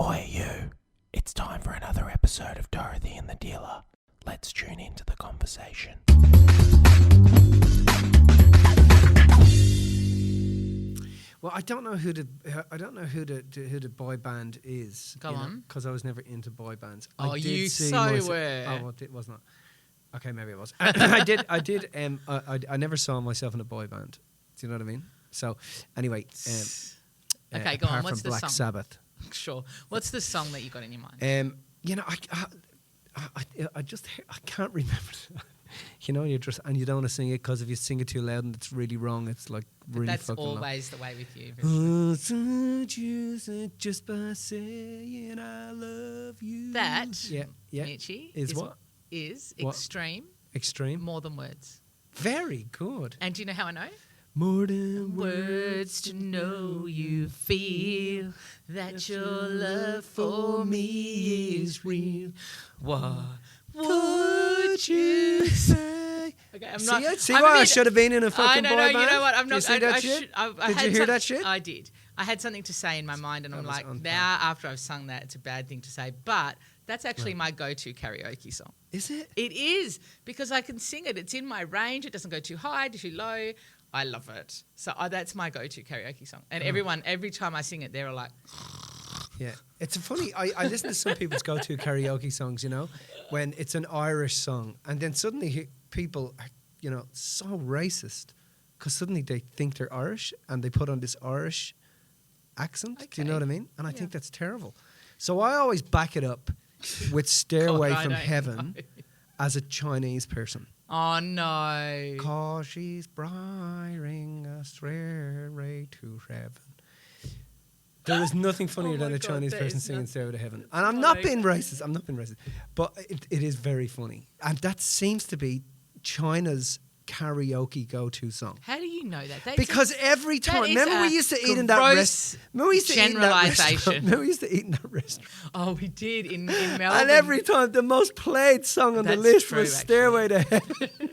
Oi you, it's time for another episode of Dorothy and the Dealer. Let's tune into the conversation. Well, I don't know who the boy band is. Go on. Because I was never into boy bands. Oh, I did you see so myself- were. Oh, well, it was not. Okay, maybe it was. I never saw myself in a boy band. Do you know what I mean? So, anyway. Okay, go on. apart What's from the Black song? Sabbath. Sure. What's the song that you got in your mind? I can't remember. You don't want to sing it because if you sing it too loud and it's really wrong, it's like really That's fucking loud. always the way with you. Just by saying I love you. That, Mitchie, Mitchie, what? Is What? extreme, more than words. Very good. And do you know how I know? More than Words to know you feel that your love for me is real. What would you say? Okay, I'm not. See why I should have been in a fucking I boy know. band? You know what? I'm not. Did you see that shit? Did you hear that shit? I did. I had something to say in my mind, and That I'm was like, on now after I've sung that, it's a bad thing to say. But that's actually my go-to karaoke song. Is it? It is, because I can sing it. It's in my range. It doesn't go too high, too low. I love it. So that's my go-to karaoke song. And every time I sing it, they're all like... Yeah. It's funny. I listen to some people's go-to karaoke songs, when it's an Irish song. And then suddenly people are, so racist because suddenly they think they're Irish and they put on this Irish accent. Okay. Do you know what I mean? And I think that's terrible. So I always back it up with Stairway God, I from don't Heaven know. as a Chinese person. Oh, no. 'Cause she's briaring a stairway to heaven. There is nothing funnier than my a God, Chinese that person is singing nuts. Stairway to Heaven. And I'm not being racist. But it is very funny. And that seems to be China's karaoke go-to song. How do you know that? That's Because every time, that is remember we a used to eat in that gross restaurant. Remember we used to eat in that restaurant. generalisation. Remember we used to eat in that restaurant. Oh, we did in Melbourne. And every time the most played song on the That's list true, was Stairway to Heaven.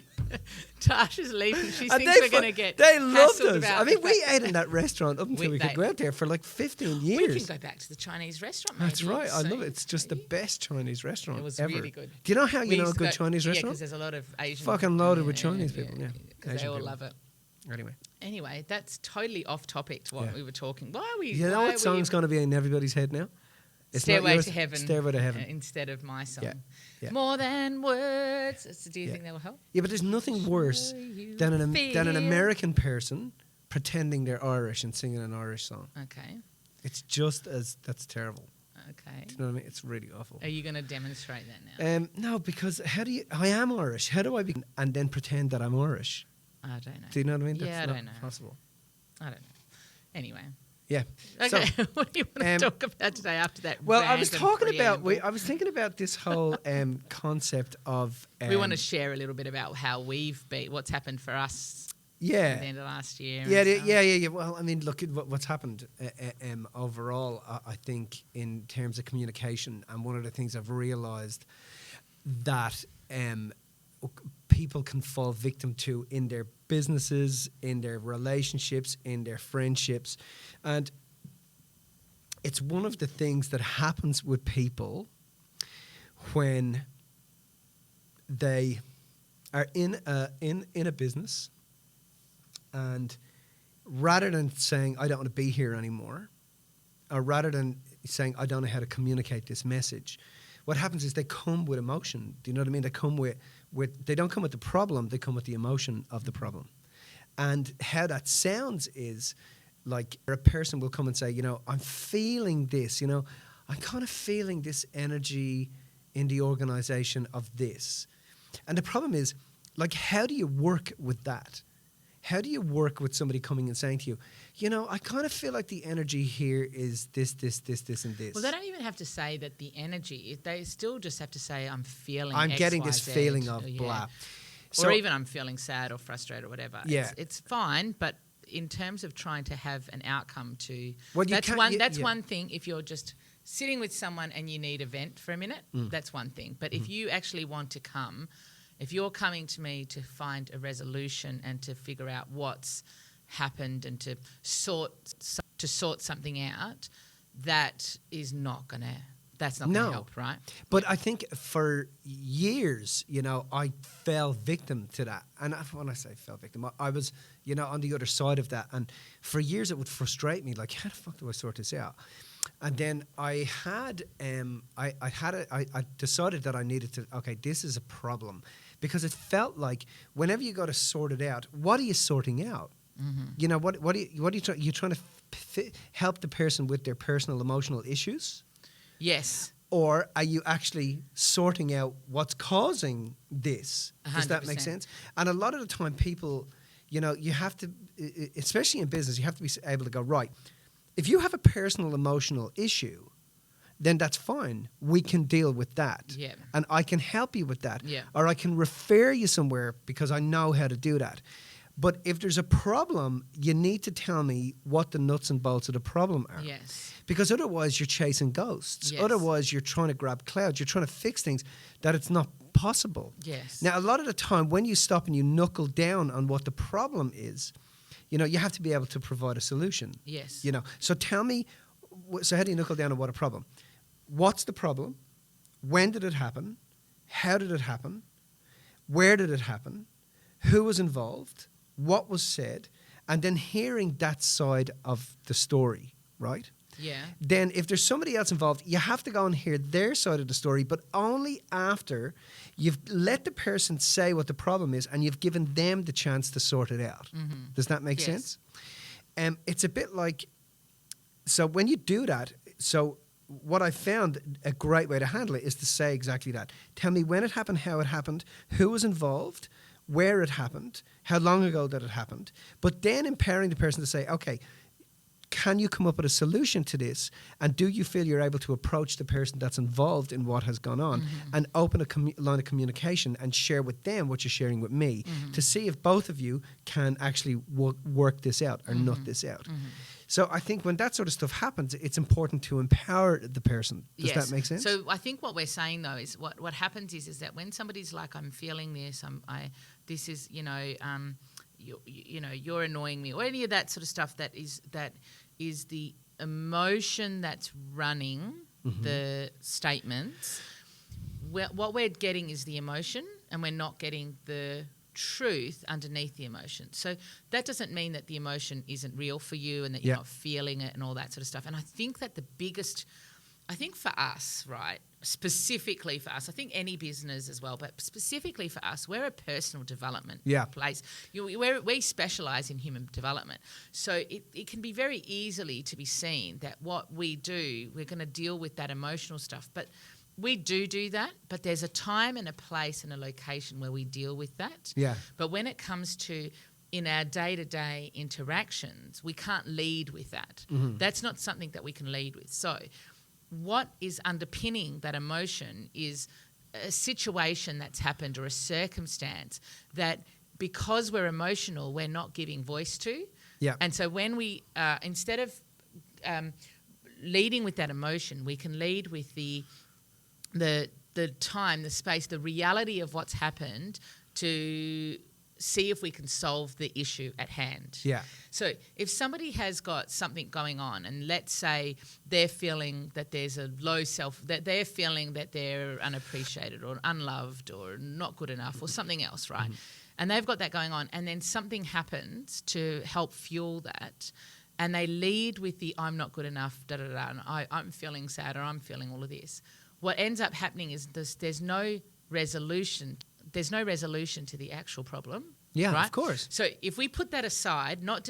Tash is leaving. She And thinks we're going to get They loved hassled us. about I mean, the we fact- ate in that restaurant up until we could go out there for like 15 We years. can go back to the Chinese restaurant. That's maybe right. I love soon, it. It's just the maybe. best Chinese restaurant It was ever. really good. Do you know how We you know a used to good go- Chinese Yeah, restaurant? because there's a lot of Asian. Fucking loaded with Chinese people, yeah. Because they Asian all people. love it. Anyway. That's totally off topic to what Yeah. we were talking. Why are we? You know why what are song's we going to be in everybody's head now? It's not Stairway yours. to Heaven. Stairway to Heaven. Instead of my song. Yeah. Yeah. More than words. Do you Yeah. think that will help? Yeah, but there's nothing worse you than an feel. American person pretending they're Irish and singing an Irish song. Okay. It's just as, that's terrible. Okay. Do you know what I mean? It's really awful. Are you going to demonstrate that now? No, because I am Irish. How do I begin and then pretend that I'm Irish? I don't know. Do you know what I mean? Yeah, That's I not don't know. possible. I don't know. Anyway. Yeah. Okay. So, What do you want to talk about today after that? well, I was random talking about. preamble? I was thinking about this whole concept of. We want to share a little bit about how we've been, what's happened for us at the Yeah. end of last year. Yeah, and yeah, stuff. yeah. Well, I mean, look at what's happened overall. I think in terms of communication, and one of the things I've realised that people can fall victim to in their businesses, in their relationships, in their friendships, and it's one of the things that happens with people when they are in a business, and rather than saying I don't want to be here anymore, or rather than saying I don't know how to communicate this message, what happens is they come with emotion. Do you know what I mean? They come with they don't come with the problem, they come with the emotion of the problem. And how that sounds is like a person will come and say, I'm feeling this, I'm kind of feeling this energy in the organization of this. And the problem is, like, how do you work with that? How do you work with somebody coming and saying to you, I kind of feel like the energy here is this, and this. Well, they don't even have to say that the energy. They still just have to say, I'm feeling I'm X, getting Y, this Z, feeling of yeah. blah. Or So- even I'm feeling sad or frustrated or whatever. Yeah. It's fine, but in terms of trying to have an outcome to... Well, you that's can't- one. yeah, That's yeah. one thing. If you're just sitting with someone and you need a vent for a minute, that's one thing. But if you actually want to come... If you're coming to me to find a resolution and to figure out what's happened and to sort something out, that is not going to, that's not going to help, right? But I think for years, you know, I fell victim to that. And when I say fell victim, I was, you know, on the other side of that. And for years it would frustrate me, like, how the fuck do I sort this out? And then I decided that I needed to, okay, this is a problem. Because it felt like whenever you got to sort it out, what are you sorting out? Mm-hmm. You know, what are you trying? You're trying to help the person with their personal emotional issues? Yes. Or are you actually sorting out what's causing this? 100%. Does that make sense? And a lot of the time people, you know, you have to, especially in business, you have to be able to go, right, if you have a personal emotional issue, then that's fine. We can deal with that. Yeah. And I can help you with that. Yeah. Or I can refer you somewhere because I know how to do that. But if there's a problem, you need to tell me what the nuts and bolts of the problem are. Yes. Because otherwise you're chasing ghosts. Yes. Otherwise you're trying to grab clouds. You're trying to fix things that it's not possible. Yes. Now, a lot of the time when you stop and you knuckle down on what the problem is, you know, you have to be able to provide a solution. Yes. You know, so tell me, so how do you knuckle down on what a problem? What's the problem? When did it happen? How did it happen? Where did it happen? Who was involved? What was said? And then hearing that side of the story, right? Yeah. Then if there's somebody else involved, you have to go and hear their side of the story, but only after you've let the person say what the problem is and you've given them the chance to sort it out. Mm-hmm. Does that make sense? It's a bit like, so when you do that, so what I found a great way to handle it is to say exactly that. Tell me when it happened, how it happened, who was involved, where it happened, how long ago that it happened, but then empowering the person to say, okay, can you come up with a solution to this? And do you feel you're able to approach the person that's involved in what has gone on and open a line of communication and share with them what you're sharing with me to see if both of you can actually work this out or nut this out. So I think when that sort of stuff happens, it's important to empower the person. Does that make sense? So I think what we're saying though is what happens is that when somebody's like, I'm feeling this, this is, you know, you're annoying me, or any of that sort of stuff that is the emotion that's running the statements. What we're getting is the emotion, and we're not getting the truth underneath the emotion. So that doesn't mean that the emotion isn't real for you and that you're not feeling it and all that sort of stuff. And I think that the biggest, I think for us, right, specifically for us, I think any business as well, but specifically for us, we're a personal development place. We specialise in human development. So it can be very easily to be seen that what we do, we're going to deal with that emotional stuff. But we do that, but there's a time and a place and a location where we deal with that. Yeah. But when it comes to in our day-to-day interactions, we can't lead with that. That's not something that we can lead with. So what is underpinning that emotion is a situation that's happened or a circumstance that because we're emotional, we're not giving voice to. Yeah. And so when we, instead of leading with that emotion, we can lead with the time, the space, the reality of what's happened to see if we can solve the issue at hand. Yeah. So if somebody has got something going on and let's say they're feeling that there's a low that they're feeling that they're unappreciated or unloved or not good enough or something else, right? And they've got that going on and then something happens to help fuel that and they lead with the I'm not good enough, da-da-da, and I'm feeling sad or I'm feeling all of this. What ends up happening is there's no resolution. There's no resolution to the actual problem. Yeah, right? Of course. So if we put that aside, not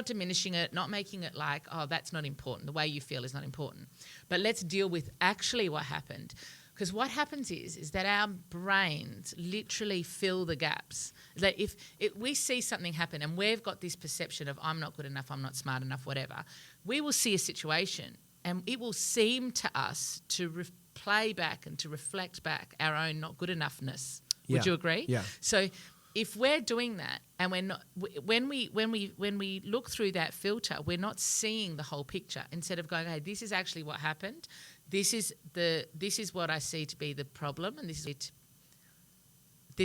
diminishing it, not making it like, oh, that's not important. The way you feel is not important. But let's deal with actually what happened. Because what happens is that our brains literally fill the gaps. That if we see something happen and we've got this perception of I'm not good enough, I'm not smart enough, whatever, we will see a situation and it will seem to us to play back and to reflect back our own not good enoughness. Would you agree? Yeah. So if we're doing that and we're not, when we look through that filter, we're not seeing the whole picture. Instead of going, hey, this is actually what happened. This is what I see to be the problem, and this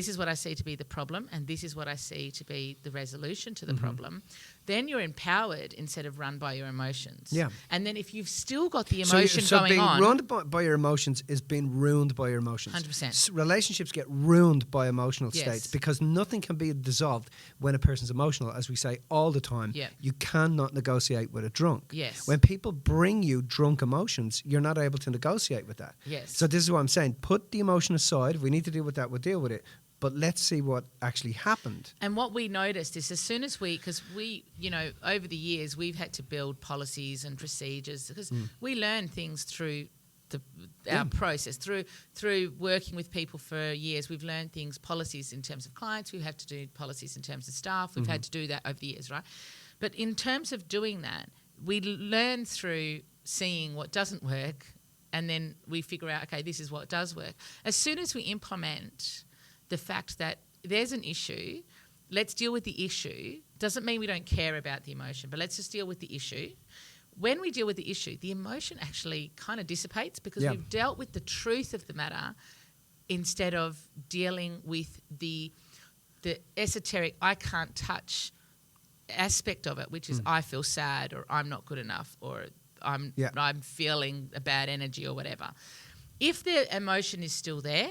is what I see to be the problem, and this is what I see to be the resolution to the problem. then you're empowered instead of run by your emotions. Yeah. And then if you've still got the So emotion going being on, ruined by your emotions is being ruined by your emotions. 100%. Relationships get ruined by emotional Yes. states because nothing can be dissolved when a person's emotional, as we say all the time. Yeah. You cannot negotiate with a drunk. Yes. When people bring you drunk emotions, you're not able to negotiate with that. Yes. So this is what I'm saying. Put the emotion aside. If we need to deal with that, we'll deal with it. But let's see what actually happened. And what we noticed is as soon as because we, over the years, we've had to build policies and procedures because we learn things through our process, through working with people for years. We've learned things, policies in terms of clients. We've had to do policies in terms of staff. We've had to do that over the years, right? But in terms of doing that, we learn through seeing what doesn't work, and then we figure out, okay, this is what does work. As soon as we implement the fact that there's an issue, let's deal with the issue. Doesn't mean we don't care about the emotion, but let's just deal with the issue. When we deal with the issue, the emotion actually kind of dissipates because we've dealt with the truth of the matter instead of dealing with the esoteric, I can't touch aspect of it, which is I feel sad or I'm not good enough or I'm feeling a bad energy or whatever. If the emotion is still there,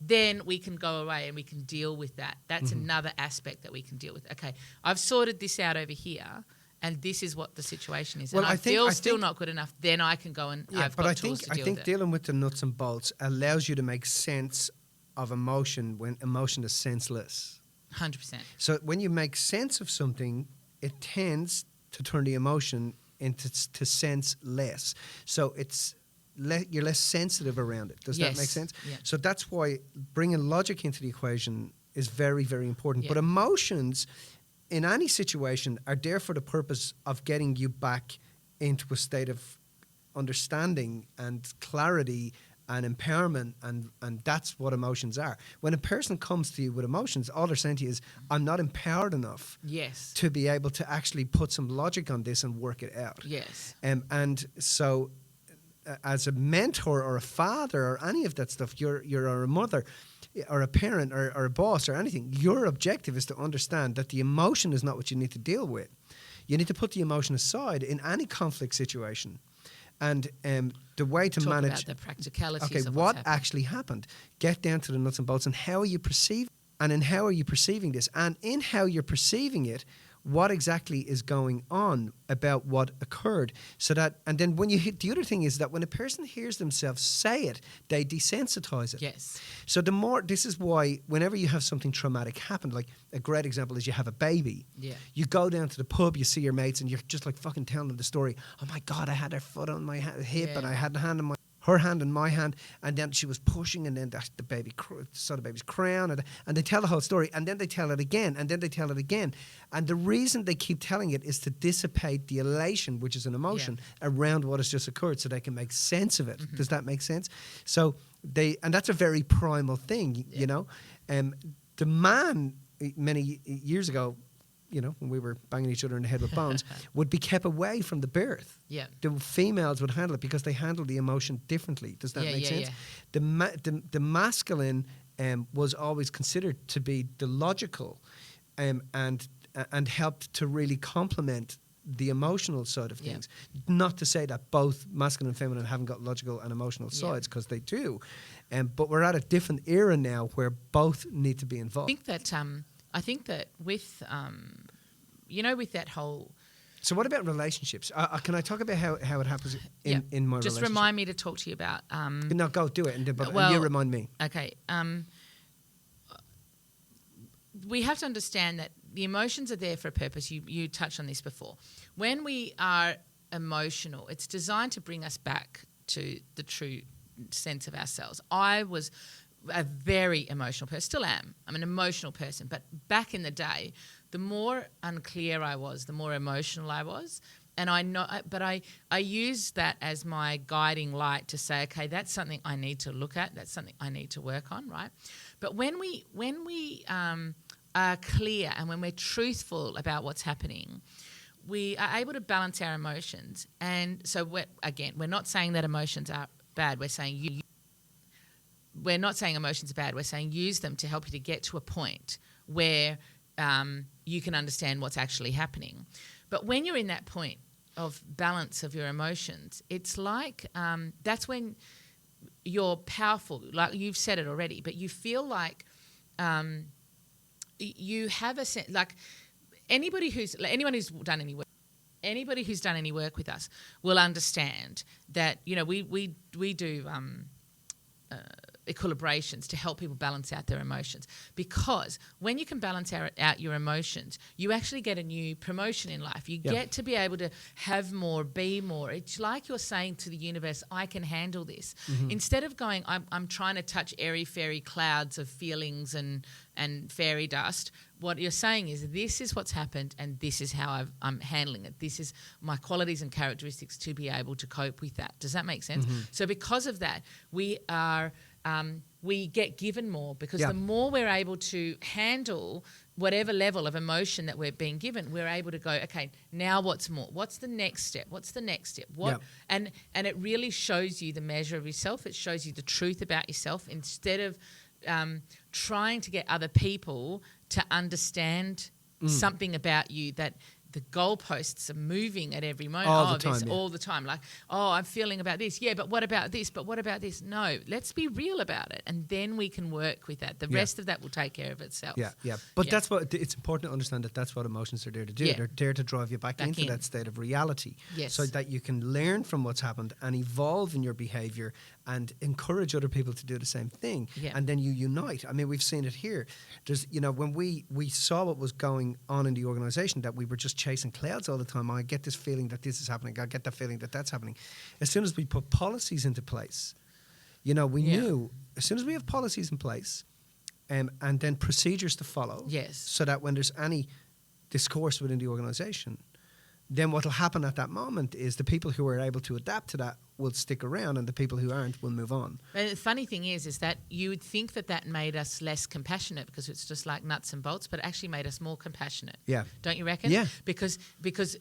then we can go away and we can deal with that. That's another aspect that we can deal with. Okay, I've sorted this out over here, and this is what the situation is. Well, and I think feel still not good enough. Then I can go and I've got tools to deal with it. I think dealing with the nuts and bolts allows you to make sense of emotion when emotion is senseless. 100%. So when you make sense of something, it tends to turn the emotion into sense less. So you're less sensitive around it. Does that make sense? Yeah. So that's why bringing logic into the equation is very, very important. Yeah. But emotions in any situation are there for the purpose of getting you back into a state of understanding and clarity and empowerment, and that's what emotions are. When a person comes to you with emotions, all they're saying to you is, I'm not empowered enough to be able to actually put some logic on this and work it out. Yes. And so as a mentor or a father or any of that stuff, you're a mother or a parent or a boss or anything, your objective is to understand that the emotion is not what you need to deal with. You need to put the emotion aside in any conflict situation. And the way to manage... Talk about the practicalities okay, of what happened. actually happened. Get down to the nuts and bolts and how are you perceiving, and in how are you perceiving this? And in how you're perceiving it, what exactly is going on about what occurred, so that, and then when you hit, the other thing is that when a person hears themselves say it, they desensitize it. Yes. So the more, this is why whenever you have something traumatic happen, like a great example is you have a baby. Yeah. You go down to the pub, you see your mates, and you're just like fucking telling them the story. Oh my God, I had her foot on my hip, and I had her hand in my hand, and then she was pushing, and then the baby saw the baby's crown, and they tell the whole story, and then they tell it again, and then they tell it again. And the reason they keep telling it is to dissipate the elation, which is an emotion, around what has just occurred, so they can make sense of it. Does that make sense? So and that's a very primal thing, you know. The man, many years ago, you know, when we were banging each other in the head with bones, would be kept away from the birth. Yeah. The females would handle it because they handle the emotion differently. Does that make sense? Yeah. The masculine was always considered to be the logical and helped to really complement the emotional side of things. Not to say that both masculine and feminine haven't got logical and emotional sides, because they do. But we're at a different era now where both need to be involved. I think that with, with that whole... So what about relationships? Can I talk about how it happens in my relationship? Just remind me to talk to you about... no, go do it, and you remind me. Okay. We have to understand that the emotions are there for a purpose. You touched on this before. When we are emotional, it's designed to bring us back to the true sense of ourselves. I was a very emotional person, still am. I'm an emotional person, but back in the day, the more unclear I was, the more emotional I was. And I used that as my guiding light to say, okay, that's something I need to look at. That's something I need to work on, right? But when we are clear and when we're truthful about what's happening, we are able to balance our emotions. And so, we're not saying that emotions are bad. We're saying we're not saying emotions are bad. We're saying use them to help you to get to a point where you can understand what's actually happening. But when you're in that point of balance of your emotions, it's like that's when you're powerful. Like you've said it already, but you feel like you have a sense, like anyone who's done any work. Anybody who's done any work with us will understand that, you know, we do equilibrations to help people balance out their emotions, because when you can balance out your emotions, you actually get a new promotion in life. You get to be able to have more, be more. It's like you're saying to the universe, I can handle this. Instead of going, I'm trying to touch airy fairy clouds of feelings and fairy dust, what you're saying is, this is what's happened and this is how I'm handling it. This is my qualities and characteristics to be able to cope with that. Does that make sense? So because of that, we get given more, because the more we're able to handle whatever level of emotion that we're being given, we're able to go, okay, now what's more? What's the next step? What's the next step? And it really shows you the measure of yourself. It shows you the truth about yourself, instead of trying to get other people to understand something about you, that the goalposts are moving at every moment. All the time. Like, I'm feeling about this. Yeah, but what about this? But what about this? No, let's be real about it. And then we can work with that. The rest of that will take care of itself. But that's what, it's important to understand, that that's what emotions are there to do. Yeah. They're there to drive you back into that state of reality. Yes. So that you can learn from what's happened and evolve in your behavior and encourage other people to do the same thing. Yeah. And then you unite. I mean, we've seen it here. There's, you know, when we saw what was going on in the organisation, that we were just chasing clouds all the time. I get this feeling that this is happening. I get the feeling that that's happening. As soon as we put policies into place, you know, we knew, as soon as we have policies in place and then procedures to follow, so that when there's any discourse within the organisation, then what will happen at that moment is the people who are able to adapt to that will stick around, and the people who aren't will move on. And the funny thing is that you would think that made us less compassionate, because it's just like nuts and bolts, but it actually made us more compassionate. Yeah. Don't you reckon? Yeah. Because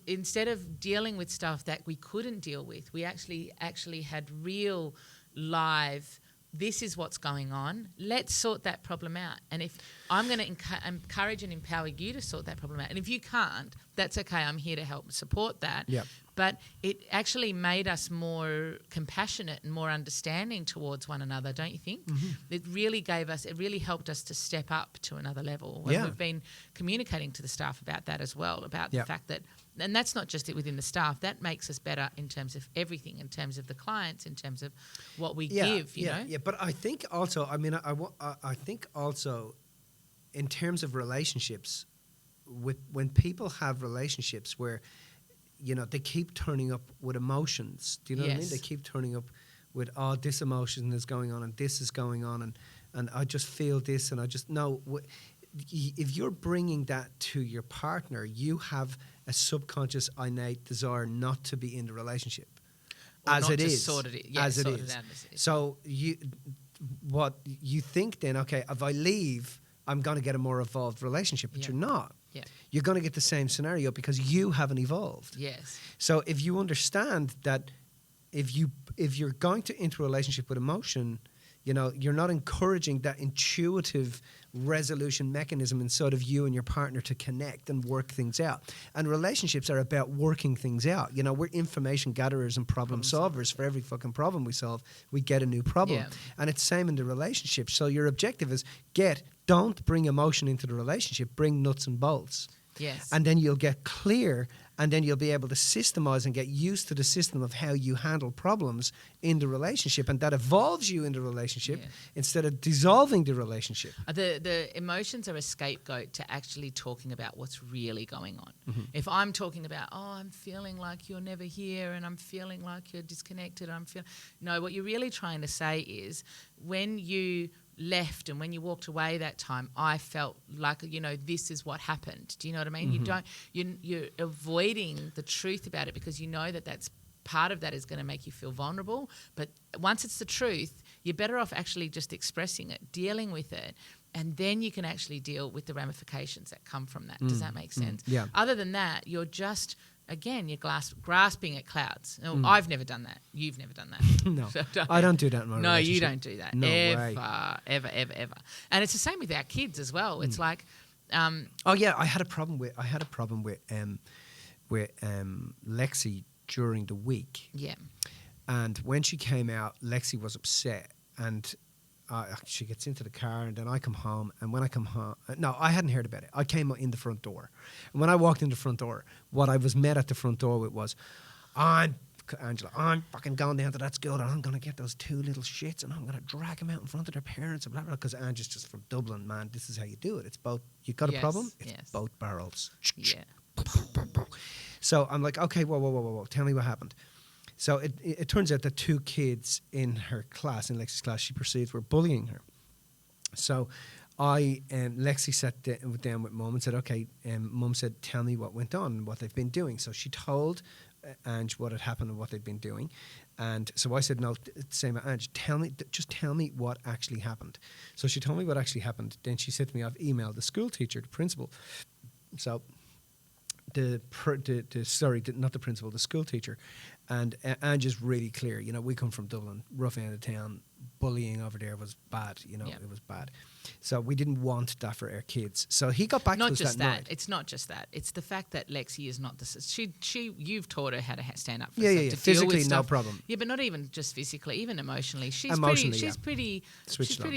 instead of dealing with stuff that we couldn't deal with, we actually had real live, this is what's going on. Let's sort that problem out. And if I'm going to encourage and empower you to sort that problem out. And if you can't, that's okay. I'm here to help support that. Yep. But it actually made us more compassionate and more understanding towards one another, don't you think? It really helped us to step up to another level. And we've been communicating to the staff about that as well, about the fact that, and that's not just it within the staff, that makes us better in terms of everything, in terms of the clients, in terms of what we give, you know? Yeah, but I think also, I mean, I think also in terms of relationships, when people have relationships where, you know, they keep turning up with emotions. Do you know what I mean? They keep turning up with, this emotion is going on and this is going on and I just feel this and I just know. If you're bringing that to your partner, you have a subconscious innate desire not to be in the relationship. Or as not it to is. Sort it, as it sort is. It out as it is. So what you think then, okay, if I leave, I'm going to get a more evolved relationship, but you're not. Yeah. You're going to get the same scenario because you haven't evolved. Yes. So if you understand that if you're going to into a relationship with emotion, you know, you're not encouraging that intuitive resolution mechanism inside of you and your partner to connect and work things out. And relationships are about working things out. You know, we're information gatherers and problem solvers. For every fucking problem we solve, we get a new problem. Yeah. And it's same in the relationship. So your objective is don't bring emotion into the relationship, bring nuts and bolts. Yes. And then you'll get clear, and then you'll be able to systemize and get used to the system of how you handle problems in the relationship, and that evolves you in the relationship instead of dissolving the relationship. The emotions are a scapegoat to actually talking about what's really going on. If I'm talking about, I'm feeling like you're never here and I'm feeling like you're disconnected, no, what you're really trying to say is, when you left and when you walked away that time, I felt like, you know, this is what happened. Do you know what I mean? You're avoiding the truth about it because you know that that's part of that is going to make you feel vulnerable. But once it's the truth, you're better off actually just expressing it, dealing with it, and then you can actually deal with the ramifications that come from that. Does that make sense? Yeah. Other than that, you're just... Again, you're grasping at clouds. No, I've never done that. You've never done that. No, So I don't do that in my relationship. No, you don't do that. No ever, way. ever. And it's the same with our kids as well. It's like Oh yeah, I had a problem with Lexi during the week. Yeah. And when she came out, Lexi was upset, and she gets into the car, and then I come home. And when I come home, no, I hadn't heard about it. I came in the front door, and when I walked in the front door, what I was met at the front door with was, Angela, I'm fucking going down to that school, and I'm going to get those two little shits, and I'm going to drag them out in front of their parents, and blah, blah, because Angela's just from Dublin, man. This is how you do it. It's both, you got a problem? It's both barrels. Yeah. So I'm like, okay, whoa. Tell me what happened. So it turns out that two kids in her class, in Lexi's class, she perceived were bullying her. So Lexi sat down with Mum and said, okay, Mum said, tell me what went on and what they've been doing. So she told Ange what had happened and what they'd been doing. And so I said, no, same with Ange, just tell me what actually happened. So she told me what actually happened. Then she said to me, I've emailed the school teacher, the principal. So not the principal, the school teacher. And Ange is really clear. You know, we come from Dublin, rough end of town. Bullying over there was bad. You know, it was bad. So we didn't want that for our kids. So he got back to us that night. It's not just that. It's the fact that Lexi is not you've taught her how to stand up for herself. Yeah. To Physically, deal with no stuff. problem. Yeah, but not even just physically, even emotionally. She's pretty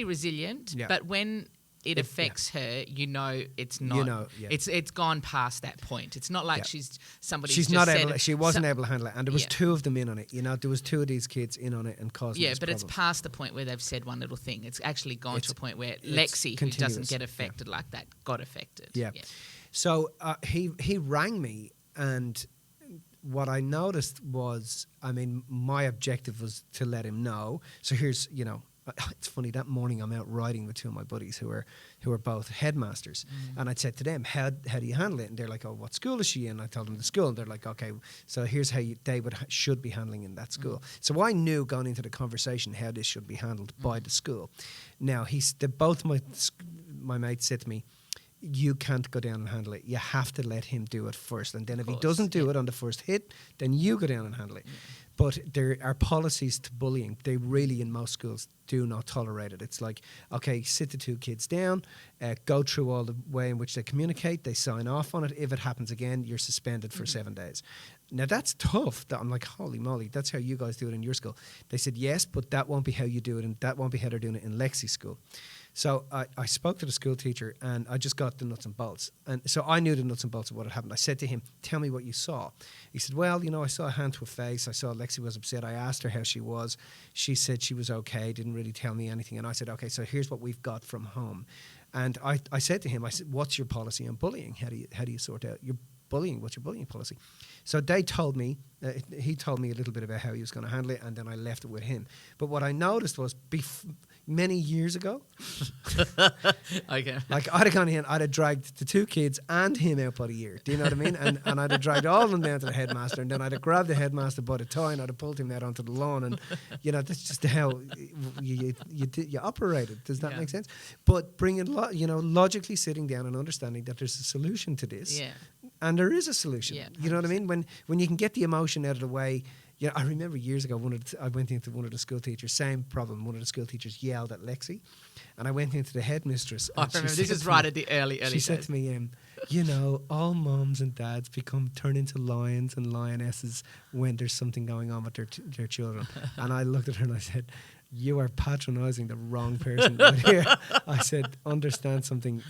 resilient. Yeah. But when it affects her, you know, it's not. You know, yeah. It's gone past that point. It's not like she's somebody. She's just not said able. She wasn't able to handle it, and there was two of them in on it. You know, there was two of these kids in on it and causing. Yeah, but problems. it's past the point where they've said one little thing. It's actually gone to a point where Lexi, who doesn't get affected like that, got affected. Yeah. So he rang me, and what I noticed was, I mean, my objective was to let him know. So here's, you know. It's funny, that morning I'm out riding with two of my buddies who are both headmasters, and I'd said to them, how do you handle it? And they're like, oh, what school is she in? I told them the school, and they're like, okay, so here's how they should be handling in that school. So I knew going into the conversation how this should be handled by the school. Now both my mates said to me, you can't go down and handle it. You have to let him do it first, and then if he doesn't do it on the first hit, then you go down and handle it. But there are policies to bullying. They really, in most schools, do not tolerate it. It's like, okay, sit the two kids down, go through all the way in which they communicate, they sign off on it. If it happens again, you're suspended for 7 days. Now, that's tough. I'm like, holy moly, that's how you guys do it in your school. They said, yes, but that won't be how you do it, and that won't be how they're doing it in Lexi's school. So I spoke to the school teacher, and I just got the nuts and bolts. And so I knew the nuts and bolts of what had happened. I said to him, tell me what you saw. He said, well, you know, I saw a hand to her face. I saw Lexi was upset. I asked her how she was. She said she was okay, didn't really tell me anything. And I said, okay, so here's what we've got from home. And I said to him, I said, what's your policy on bullying? How do you sort out your bullying? What's your bullying policy? So they told me, he told me a little bit about how he was going to handle it, and then I left it with him. But what I noticed was many years ago, okay, like I'd have gone in, I'd have dragged the two kids and him out by the ear. Do you know what I mean? And I'd have dragged all of them down to the headmaster, and then I'd have grabbed the headmaster by the tie, and I'd have pulled him out onto the lawn. And you know, that's just how you operated. Does that make sense? But bringing, logically sitting down and understanding that there's a solution to this. Yeah. And there is a solution. Yeah, you know what I mean? When you can get the emotion out of the way. Yeah, I remember years ago, I went into one of the school teachers, same problem. One of the school teachers yelled at Lexi, and I went into the headmistress. I remember, this is right at the early She days. said to me, you know, all mums and dads turn into lions and lionesses when there's something going on with their children. And I looked at her and I said, you are patronising the wrong person right here. I said, understand something.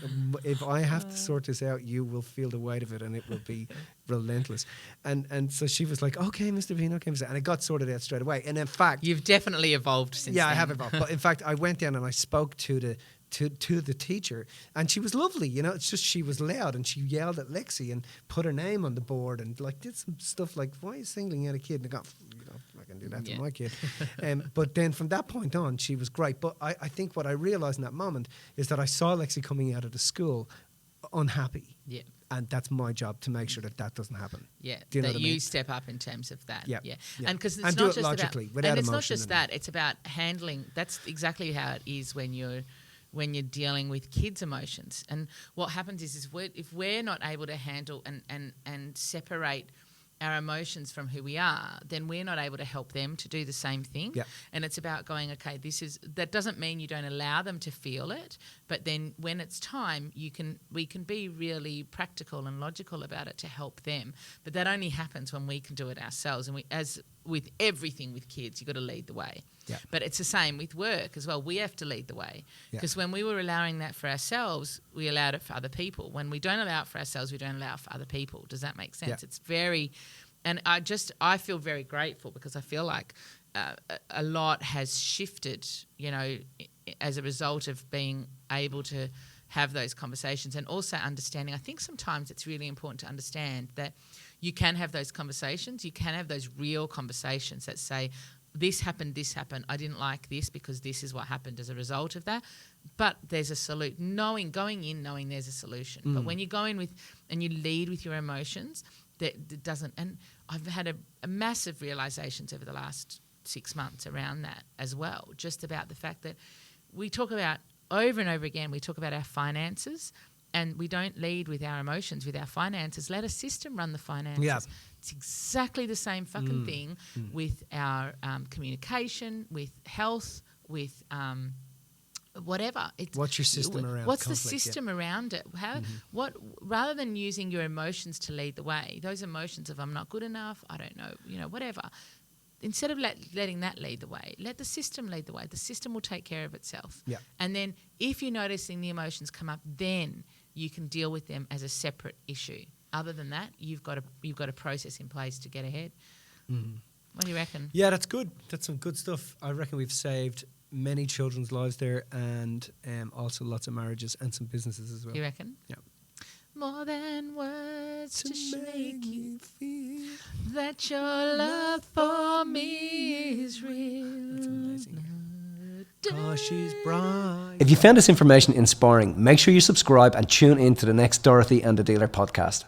If I have to sort this out, you will feel the weight of it, and it will be relentless. And so she was like, okay, Mr. Bean, okay, Mr. And it got sorted out straight away. And in fact... You've definitely evolved since then. Yeah, I have evolved. But in fact, I went down and I spoke to the teacher, and she was lovely. You know, it's just she was loud, and she yelled at Lexi and put her name on the board and like did some stuff like, why are you singling out a kid? And I got, I can do that to my kid. But then from that point on, she was great. But I think what I realised in that moment is that I saw Lexi coming out of the school unhappy. Yeah. And that's my job to make sure that doesn't happen. Yeah, do you know that what I you mean? step up in terms of that. Yeah, and because it's and not do it just logically, about, without and it's emotion. not just that; it's about handling. That's exactly how it is when you're dealing with kids' emotions. And what happens is if we're not able to handle and separate our emotions from who we are, then we're not able to help them to do the same thing. Yeah. And it's about going, okay, that doesn't mean you don't allow them to feel it, but then when it's time, we can be really practical and logical about it to help them. But that only happens when we can do it ourselves. And as with everything with kids, you've got to lead the way. Yeah. But it's the same with work as well. We have to lead the way. Because when we were allowing that for ourselves, we allowed it for other people. When we don't allow it for ourselves, we don't allow it for other people. Does that make sense? Yeah. It's very... And I feel very grateful because I feel like a lot has shifted, as a result of being able to have those conversations and also understanding. I think sometimes it's really important to understand that you can have those conversations. You can have those real conversations that say, this happened, I didn't like this because this is what happened as a result of that. But there's a solution. Going in knowing there's a solution. But when you go in and you lead with your emotions, that doesn't. And I've had a massive realizations over the last 6 months around that as well, just about the fact that we talk about over and over again, we talk about our finances and we don't lead with our emotions, with our finances. Let a system run the finances. Yeah. It's exactly the same fucking thing with our communication, with health, with whatever. What's your system around What's conflict? the system around it? Rather than using your emotions to lead the way, those emotions of I'm not good enough, I don't know, whatever. Instead of letting that lead the way, let the system lead the way. The system will take care of itself. Yeah. And then if you're noticing the emotions come up, then you can deal with them as a separate issue. Other than that, you've got a process in place to get ahead. What do you reckon? Yeah, that's good. That's some good stuff. I reckon we've saved many children's lives there and also lots of marriages and some businesses as well. You reckon? Yeah. More than words to make you feel that your love for me is real. That's amazing. She's bright. If you found this information inspiring, make sure you subscribe and tune in to the next Dorothy and the Dealer podcast.